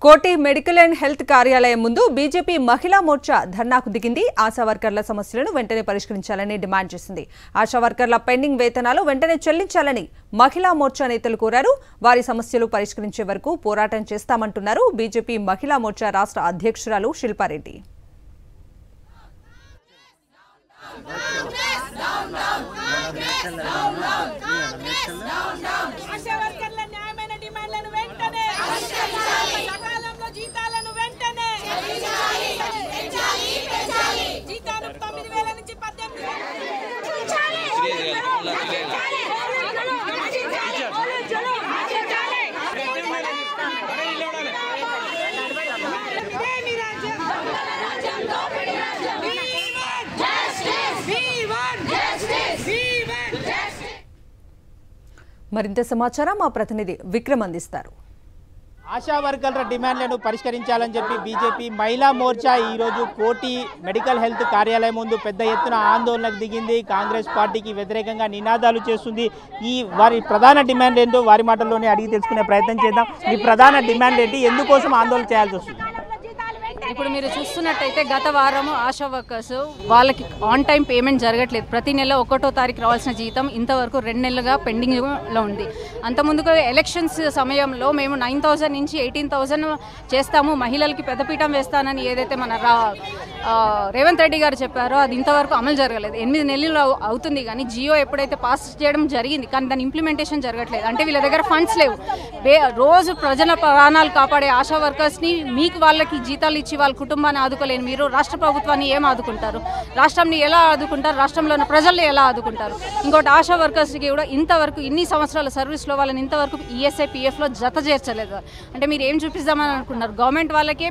కోటి medical and health కార్యాలయం ముందు బీజేపీ మహిళా మోర్చా ధర్నాకు దిగింది. ఆశా వర్కర్ల సమస్యలను వెంటనే పరిష్కరించాలని డిమాండ్ చేసింది. ఆశా వర్కర్ల పెండింగ్ వేతనాలు వెంటనే చెల్లించాలని మహిళా మోర్చా నేతలు కోరారు. వారి సమస్యలు పరిష్కరించే వరకు పోరాటం చేస్తామంటున్నారు బీజేపీ మహిళా మోర్చా రాష్ట్ర అధ్యక్షురాలు శిల్పారెడ్డి. మరింత సమాచారం మా ప్రతినిధి విక్రమ్ అందిస్తారు. ఆశా వర్కర్ల డిమాండ్లను పరిష్కరించాలని చెప్పి బీజేపీ మహిళా మోర్చా ఈరోజు కోటి మెడికల్ హెల్త్ కార్యాలయం ముందు పెద్ద ఎత్తున ఆందోళనకు దిగింది. కాంగ్రెస్ పార్టీకి వ్యతిరేకంగా నినాదాలు చేస్తుంది. వారి ప్రధాన డిమాండ్ ఏంటో వారి మాటల్లోనే అడిగి తెలుసుకునే ప్రయత్నం చేద్దాం. మీ ప్రధాన డిమాండ్ ఏంటి, ఎందుకోసం ఆందోళన చేయాల్సి వస్తుంది? ఇప్పుడు మీరు చూస్తున్నట్టయితే గత వారం ఆశా వర్కర్స్ వాళ్ళకి ఆన్ టైం పేమెంట్ జరగట్లేదు. ప్రతి నెల 1వ తారీఖు రావాల్సిన జీతం ఇంతవరకు 2 నెలలుగా పెండింగ్లో ఉంది. అంతకుముందుగా ఎలక్షన్స్ సమయంలో మేము 9,000 నుంచి 18,000 చేస్తాము, మహిళలకి పెద్దపీఠం వేస్తానని ఏదైతే మన రేవంత్ రెడ్డి గారు చెప్పారో అది ఇంతవరకు అమలు జరగలేదు. 8 నెలలు అవుతుంది కానీ జియో ఎప్పుడైతే పాస్ చేయడం జరిగింది కానీ దాని ఇంప్లిమెంటేషన్ జరగట్లేదు. అంటే వీళ్ళ దగ్గర ఫండ్స్ లేవు. రోజు ప్రజల ప్రాణాలు కాపాడే ఆశా వర్కర్స్ని మీకు వాళ్ళకి జీతాలు ఇచ్చి వాళ్ళ కుటుంబాన్ని ఆదుకోలేని మీరు రాష్ట్ర ప్రభుత్వాన్ని ఏం ఆదుకుంటారు? రాష్ట్రాన్ని ఎలా ఆదుకుంటారు? రాష్ట్రంలో ఉన్న ప్రజల్ని ఎలా ఆదుకుంటారు? ఇంకోటి ఆశా వర్కర్స్కి కూడా ఇంతవరకు ఇన్ని సంవత్సరాల సర్వీస్లో వాళ్ళని ఇంతవరకు ఈఎస్ఐ పిఎఫ్లో జత చేర్చలేదు. అంటే మీరు ఏం చూపిద్దామని అనుకున్నారు? గవర్నమెంట్ వాళ్ళకే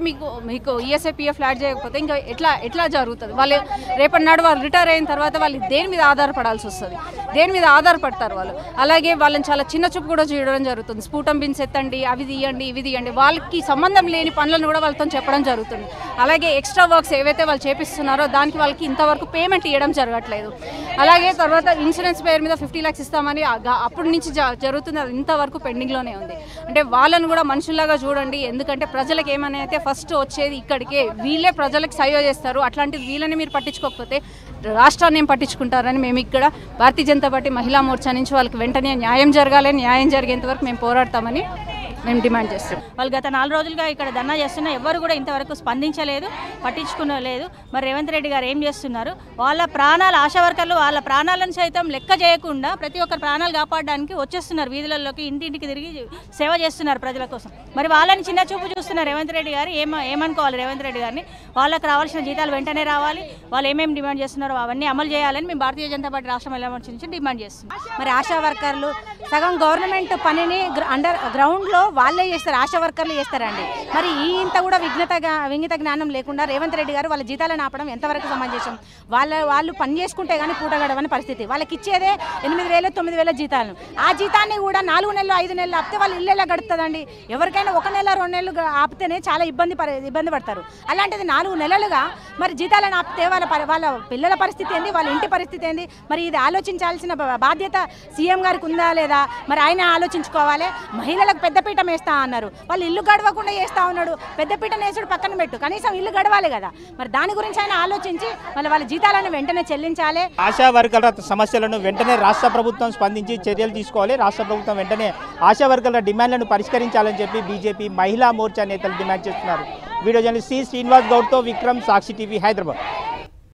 మీకు ఈఎస్ఐ పిఎఫ్ యాడ్ చేయకపోతే ఇంకా ఎట్లా జరుగుతుంది? వాళ్ళు రేపటి నాడు వాళ్ళు రిటైర్ అయిన తర్వాత వాళ్ళు దేని మీద ఆధారపడాల్సి వస్తుంది? దేని మీద ఆధారపడతారు వాళ్ళు? అలాగే వాళ్ళని చాలా చిన్న చూపు కూడా చేయడం జరుగుతుంది. స్ఫూటం బిన్స్ ఎత్తండి, అవి తీయండి, ఇవి తీయండి, వాళ్ళకి సంబంధం లేని పనులను కూడా వాళ్ళతో చెప్పడం జరుగుతుంది. అలాగే ఎక్స్ట్రా వర్క్స్ ఏవైతే వాళ్ళు చేపిస్తున్నారో దానికి వాళ్ళకి ఇంతవరకు పేమెంట్ ఇవ్వడం జరగట్లేదు. అలాగే తర్వాత ఇన్సూరెన్స్ పేరు మీద 50 lakhs ఇస్తామని అప్పటి నుంచి జరుగుతుంది, అది ఇంతవరకు పెండింగ్లోనే ఉంది. అంటే వాళ్ళను కూడా మనుషుల్లాగా చూడండి. ఎందుకంటే ప్రజలకు ఏమని అయితే ఫస్ట్ వచ్చేది ఇక్కడికే, వీళ్ళే ప్రజలకు సేవ చేస్తారు. అట్లాంటిది వీళ్ళని మీరు పట్టించుకోకపోతే రాష్ట్రాన్ని ఏం పట్టించుకుంటారని మేము ఇక్కడ భారతీయ జనతా పార్టీ మహిళా మోర్చా నుంచి వాళ్ళకి వెంటనే న్యాయం జరగాలి, న్యాయం జరిగేంత వరకు మేము పోరాడతామని మేము డిమాండ్ చేస్తాం. వాళ్ళు గత 4 రోజులుగా ఇక్కడ ధర్నా చేస్తున్నా ఎవరు కూడా ఇంతవరకు స్పందించలేదు, పట్టించుకునలేదు. మరి రేవంత్ రెడ్డి గారు ఏం చేస్తున్నారు? వాళ్ళ ప్రాణాలు, ఆశా వర్కర్లు వాళ్ళ ప్రాణాలను సైతం లెక్క చేయకుండా ప్రతి ఒక్కరు ప్రాణాలు కాపాడడానికి వచ్చేస్తున్నారు, వీధులలోకి ఇంటింటికి తిరిగి సేవ చేస్తున్నారు ప్రజల కోసం. మరి వాళ్ళని చిన్న చూపు చూస్తున్నారు రేవంత్ రెడ్డి గారు. ఏమనుకోవాలి రేవంత్ రెడ్డి గారిని? వాళ్ళకి రావాల్సిన జీతాలు వెంటనే రావాలి, వాళ్ళు ఏమేమి డిమాండ్ చేస్తున్నారో అవన్నీ అమలు చేయాలని మేము భారతీయ జనతా పార్టీ రాష్ట్ర మహిళా మోర్చా నుంచి డిమాండ్ చేస్తున్నాం. మరి ఆశా వర్కర్లు సగం గవర్నమెంట్ పనిని అండర్ గ్రౌండ్లో వాళ్ళే చేస్తారు, ఆశా వర్కర్లు చేస్తారండి. మరి ఇంత కూడా వింగిత జ్ఞానం లేకుండా రేవంత్ రెడ్డి గారు వాళ్ళ జీతాలను ఆపడం ఎంతవరకు సమంజసం? వాళ్ళు పని చేసుకుంటే కానీ పూట గడవని పరిస్థితి. వాళ్ళకి ఇచ్చేదే 8,000 9,000 జీతాలను. ఆ జీతాన్ని కూడా 4 నెలలు 5 నెలలు ఆపితే వాళ్ళు ఇల్లు ఎలా గడుతుందండి? ఎవరికైనా 1 నెల 2 నెలలు ఆపితేనే చాలా ఇబ్బంది పడతారు. అలాంటిది 4 నెలలుగా మరి జీతాలను ఆపితే వాళ్ళ పిల్లల పరిస్థితి ఏంది, వాళ్ళ ఇంటి పరిస్థితి ఏంది? మరి ఇది ఆలోచించాల్సిన బాధ్యత సీఎం గారికి ఉందా లేదా? మరి ఆయన ఆలోచించుకోవాలి. మహిళలకు పెద్దపీఠ వేస్తా అన్నారు, వాళ్ళు ఇల్లు గడవకుండా చేస్తా ఉన్నాడు. పెద్దపీట వేసుడు పక్కన పెట్టు, కనీసం ఇల్లు గడవాలి కదా. మరి దాని గురించి ఆయన ఆలోచించి వాళ్ళ జీతాలను వెంటనే చెల్లించాలి. ఆశా వర్కర్ల సమస్యలను వెంటనే రాష్ట్ర ప్రభుత్వం స్పందించి చర్యలు తీసుకోవాలి. రాష్ట్ర ప్రభుత్వం వెంటనే ఆశా వర్కర్ల డిమాండ్లను పరిష్కరించాలని చెప్పి బీజేపీ మహిళా మోర్చా నేతలు డిమాండ్ చేస్తున్నారు. వీడియో జర్నలిస్ట్ శ్రీనివాస్ గౌడ్తో విక్రమ్, సాక్షి టీవీ, హైదరాబాద్.